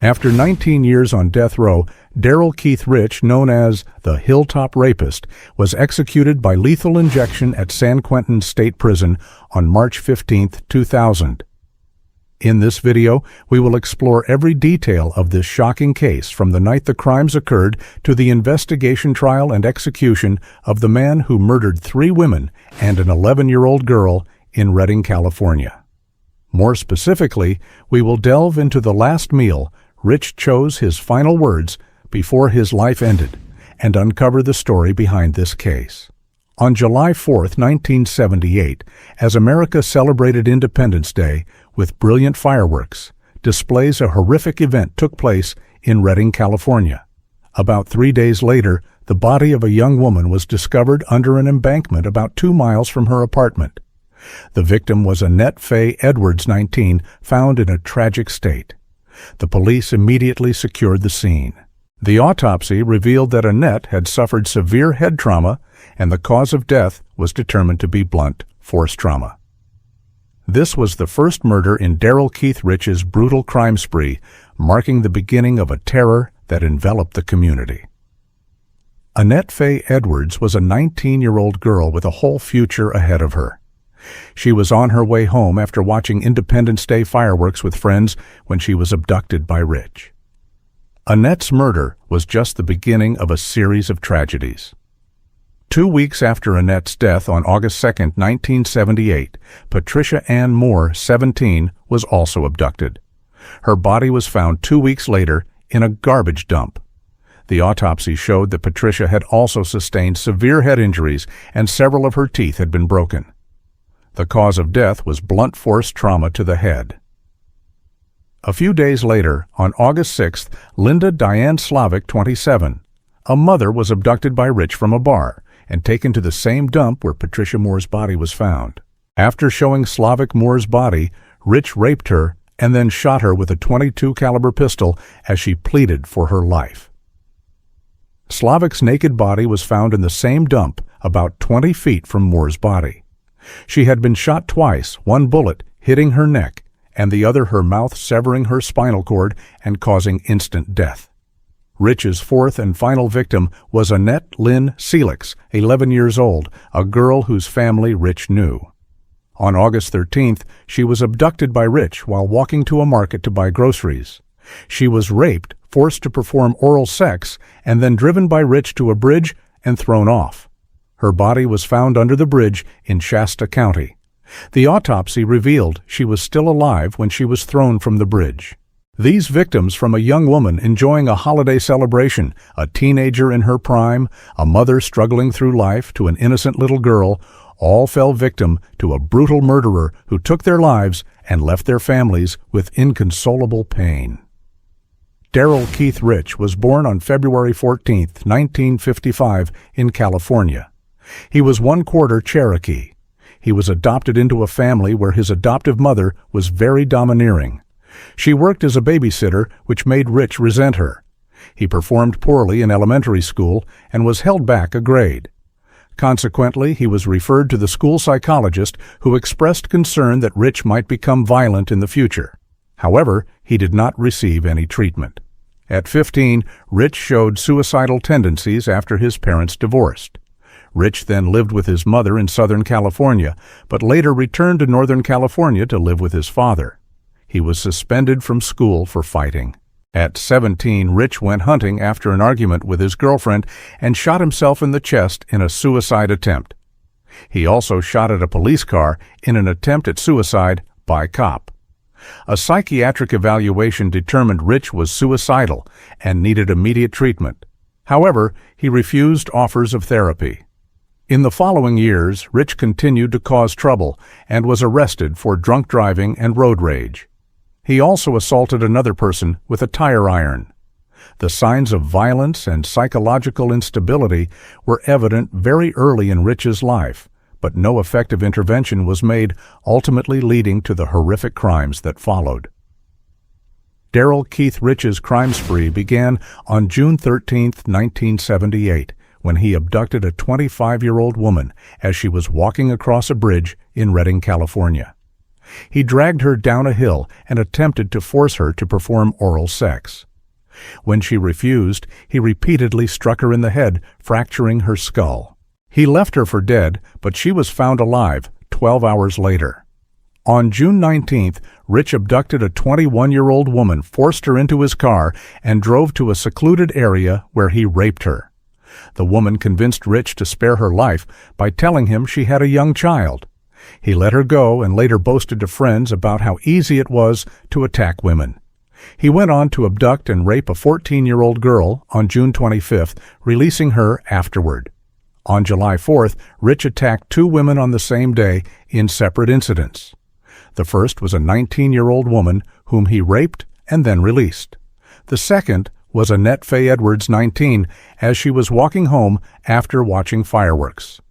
After 19 years on death row, Darrell Keith Rich, known as the Hilltop Rapist, was executed by lethal injection at San Quentin State Prison on March 15, 2000. In this video, we will explore every detail of this shocking case from the night the crimes occurred to the investigation, trial, and execution of the man who murdered 3 women and an 11-year-old girl in Redding, California. More specifically, we will delve into the last meal Rich chose, his final words before his life ended, and uncover the story behind this case. On July 4, 1978, as America celebrated Independence Day with brilliant fireworks, displays a horrific event took place in Redding, California. About 3 days later, the body of a young woman was discovered under an embankment about 2 miles from her apartment. The victim was Annette Faye Edwards, 19, found in a tragic state. The police immediately secured the scene. The autopsy revealed that Annette had suffered severe head trauma, and the cause of death was determined to be blunt force trauma. This was the first murder in Darrell Keith Rich's brutal crime spree, marking the beginning of a terror that enveloped the community. Annette Faye Edwards was a 19-year-old girl with a whole future ahead of her. She was on her way home after watching Independence Day fireworks with friends when she was abducted by Rich. Annette's murder was just the beginning of a series of tragedies. 2 weeks after Annette's death on August 2, 1978, Patricia Ann Moore, 17, was also abducted. Her body was found 2 weeks later in a garbage dump. The autopsy showed that Patricia had also sustained severe head injuries and several of her teeth had been broken. The cause of death was blunt force trauma to the head. A few days later, on August 6th, Linda Diane Slavic, 27, a mother, was abducted by Rich from a bar and taken to the same dump where Patricia Moore's body was found. After showing Slavic Moore's body, Rich raped her and then shot her with a .22 caliber pistol as she pleaded for her life. Slavic's naked body was found in the same dump about 20 feet from Moore's body. She had been shot twice, one bullet hitting her neck and the other her mouth, severing her spinal cord and causing instant death. Rich's fourth and final victim was Annette Lynn Seelix, 11 years old, a girl whose family Rich knew. On August 13th, she was abducted by Rich while walking to a market to buy groceries. She was raped, forced to perform oral sex, and then driven by Rich to a bridge and thrown off. Her body was found under the bridge in Shasta County. The autopsy revealed she was still alive when she was thrown from the bridge. These victims, from a young woman enjoying a holiday celebration, a teenager in her prime, a mother struggling through life, to an innocent little girl, all fell victim to a brutal murderer who took their lives and left their families with inconsolable pain. Darrell Keith Rich was born on February 14, 1955, in California. He was 1/4 Cherokee. He was adopted into a family where his adoptive mother was very domineering. She worked as a babysitter, which made Rich resent her. He performed poorly in elementary school and was held back a grade. Consequently, he was referred to the school psychologist, who expressed concern that Rich might become violent in the future. However, he did not receive any treatment. At 15, Rich showed suicidal tendencies after his parents divorced. Rich then lived with his mother in Southern California, but later returned to Northern California to live with his father. He was suspended from school for fighting. At 17, Rich went hunting after an argument with his girlfriend and shot himself in the chest in a suicide attempt. He also shot at a police car in an attempt at suicide by cop. A psychiatric evaluation determined Rich was suicidal and needed immediate treatment. However, he refused offers of therapy. In the following years, Rich continued to cause trouble and was arrested for drunk driving and road rage. He also assaulted another person with a tire iron. The signs of violence and psychological instability were evident very early in Rich's life, but no effective intervention was made, ultimately leading to the horrific crimes that followed. Darrell Keith Rich's crime spree began on June 13, 1978, when he abducted a 25-year-old woman as she was walking across a bridge in Redding, California. He dragged her down a hill and attempted to force her to perform oral sex. When she refused, he repeatedly struck her in the head, fracturing her skull. He left her for dead, but she was found alive 12 hours later. On June 19th, Rich abducted a 21-year-old woman, forced her into his car, and drove to a secluded area where he raped her. The woman convinced Rich to spare her life by telling him she had a young child. He let her go and later boasted to friends about how easy it was to attack women. He went on to abduct and rape a 14-year-old girl on June 25th, releasing her afterward. On July 4th, Rich attacked 2 women on the same day in separate incidents. The first was a 19-year-old woman whom he raped and then released. The second was Annette Faye Edwards, 19, as she was walking home after watching fireworks.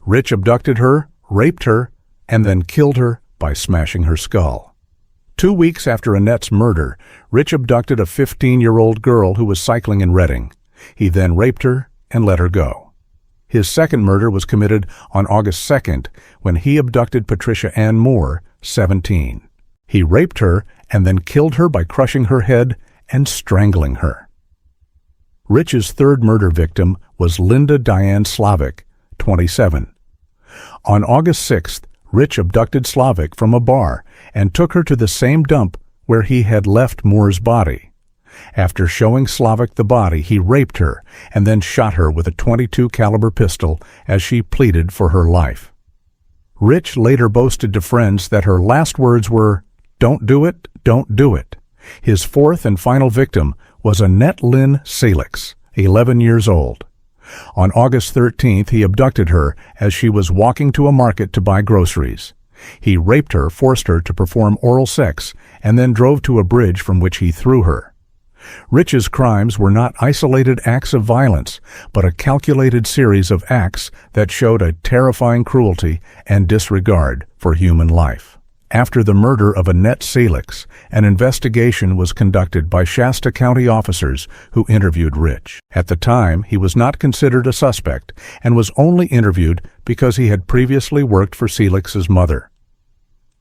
Rich abducted her, raped her, and then killed her by smashing her skull. 2 weeks after Annette's murder, Rich abducted a 15-year-old girl who was cycling in Reading. He then raped her and let her go. His second murder was committed on August 2nd when he abducted Patricia Ann Moore, 17. He raped her and then killed her by crushing her head and strangling her. Rich's third murder victim was Linda Diane Slavic, 27. On August 6th, Rich abducted Slavic from a bar and took her to the same dump where he had left Moore's body. After showing Slavic the body, he raped her and then shot her with a .22 caliber pistol as she pleaded for her life. Rich later boasted to friends that her last words were, "Don't do it, don't do it." His fourth and final victim was Annette Lynn Salix, 11 years old. On August 13th, he abducted her as she was walking to a market to buy groceries. He raped her, forced her to perform oral sex, and then drove to a bridge from which he threw her. Rich's crimes were not isolated acts of violence, but a calculated series of acts that showed a terrifying cruelty and disregard for human life. After the murder of Annette Salix, an investigation was conducted by Shasta County officers who interviewed Rich. At the time, he was not considered a suspect and was only interviewed because he had previously worked for Salix's mother.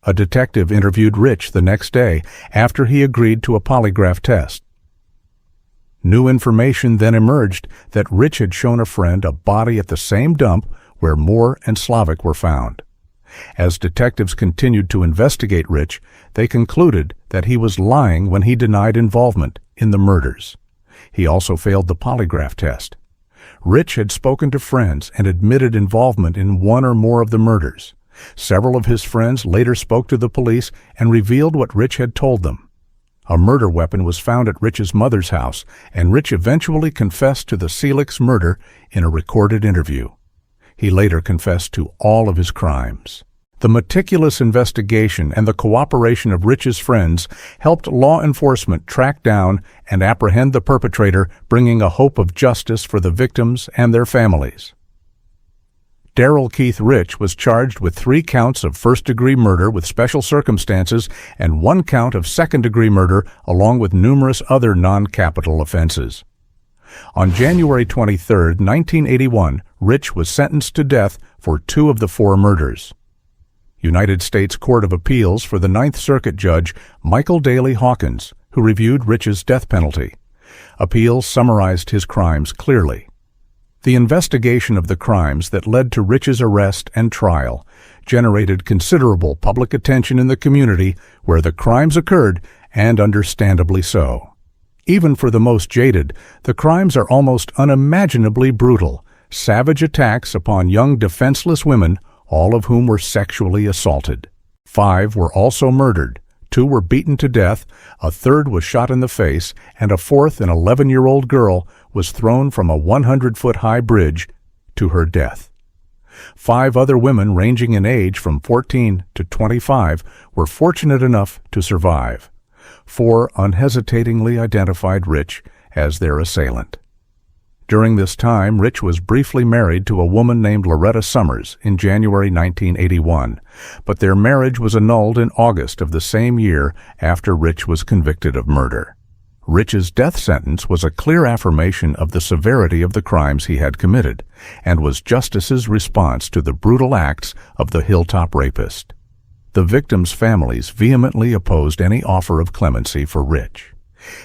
A detective interviewed Rich the next day after he agreed to a polygraph test. New information then emerged that Rich had shown a friend a body at the same dump where Moore and Slavic were found. As detectives continued to investigate Rich, they concluded that he was lying when he denied involvement in the murders. He also failed the polygraph test. Rich had spoken to friends and admitted involvement in one or more of the murders. Several of his friends later spoke to the police and revealed what Rich had told them. A murder weapon was found at Rich's mother's house, and Rich eventually confessed to the Salix murder in a recorded interview. He later confessed to all of his crimes. The meticulous investigation and the cooperation of Rich's friends helped law enforcement track down and apprehend the perpetrator, bringing a hope of justice for the victims and their families. Darrell Keith Rich was charged with 3 counts of first-degree murder with special circumstances and 1 count of second-degree murder, along with numerous other non-capital offenses. On January 23, 1981, Rich was sentenced to death for 2 of the 4 murders. United States Court of Appeals for the Ninth Circuit Judge Michael Daley Hawkins, who reviewed Rich's death penalty. Appeals summarized his crimes clearly. The investigation of the crimes that led to Rich's arrest and trial generated considerable public attention in the community where the crimes occurred, and understandably so. Even for the most jaded, the crimes are almost unimaginably brutal, savage attacks upon young defenseless women, all of whom were sexually assaulted. 5 were also murdered, 2 were beaten to death, a third was shot in the face, and a fourth, an 11-year-old girl, was thrown from a 100-foot-high bridge to her death. 5 other women ranging in age from 14 to 25 were fortunate enough to survive. 4 unhesitatingly identified Rich as their assailant. During this time, Rich was briefly married to a woman named Loretta Summers in January 1981, but their marriage was annulled in August of the same year after Rich was convicted of murder. Rich's death sentence was a clear affirmation of the severity of the crimes he had committed, and was justice's response to the brutal acts of the hilltop rapist. The victims' families vehemently opposed any offer of clemency for Rich.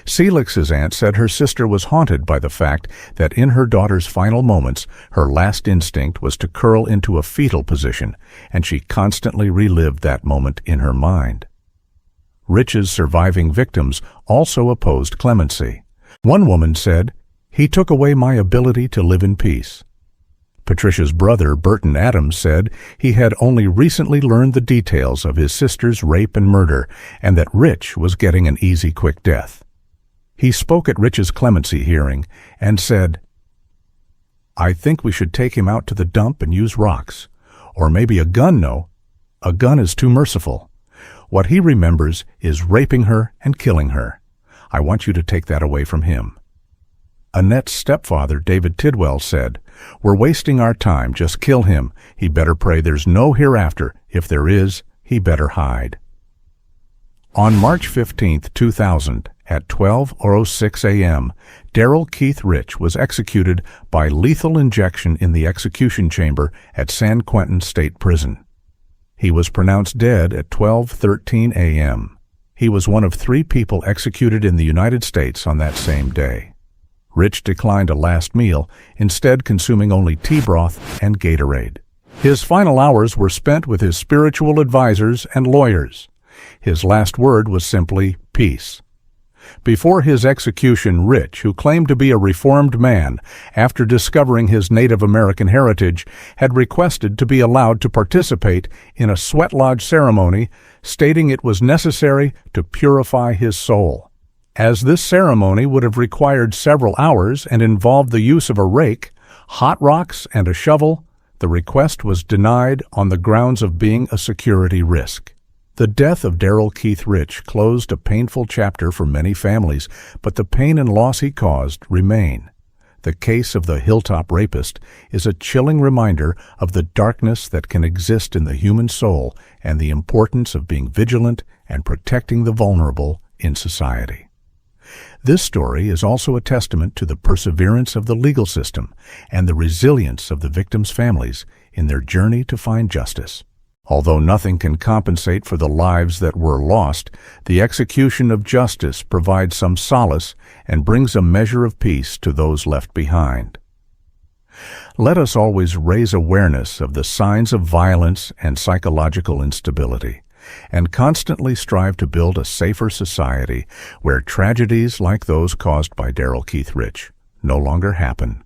Celix's aunt said her sister was haunted by the fact that in her daughter's final moments, her last instinct was to curl into a fetal position, and she constantly relived that moment in her mind. Rich's surviving victims also opposed clemency. One woman said, "He took away my ability to live in peace." Patricia's brother, Burton Adams, said he had only recently learned the details of his sister's rape and murder, and that Rich was getting an easy, quick death. He spoke at Rich's clemency hearing and said, "I think we should take him out to the dump and use rocks. Or maybe a gun, no. A gun is too merciful. What he remembers is raping her and killing her. I want you to take that away from him." Annette's stepfather, David Tidwell, said, "We're wasting our time. Just kill him. He better pray there's no hereafter. If there is, he better hide." On March 15, 2000, at 12:06 a.m., Darrell Keith Rich was executed by lethal injection in the execution chamber at San Quentin State Prison. He was pronounced dead at 12:13 a.m. He was one of 3 people executed in the United States on that same day. Rich declined a last meal, instead consuming only tea broth and Gatorade. His final hours were spent with his spiritual advisors and lawyers. His last word was simply peace. Before his execution, Rich, who claimed to be a reformed man after discovering his Native American heritage, had requested to be allowed to participate in a sweat lodge ceremony, stating it was necessary to purify his soul. As this ceremony would have required several hours and involved the use of a rake, hot rocks, and a shovel, the request was denied on the grounds of being a security risk. The death of Darrell Keith Rich closed a painful chapter for many families, but the pain and loss he caused remain. The case of the hilltop rapist is a chilling reminder of the darkness that can exist in the human soul and the importance of being vigilant and protecting the vulnerable in society. This story is also a testament to the perseverance of the legal system and the resilience of the victims' families in their journey to find justice. Although nothing can compensate for the lives that were lost, the execution of justice provides some solace and brings a measure of peace to those left behind. Let us always raise awareness of the signs of violence and psychological instability, and constantly strive to build a safer society where tragedies like those caused by Darrell Keith Rich no longer happen.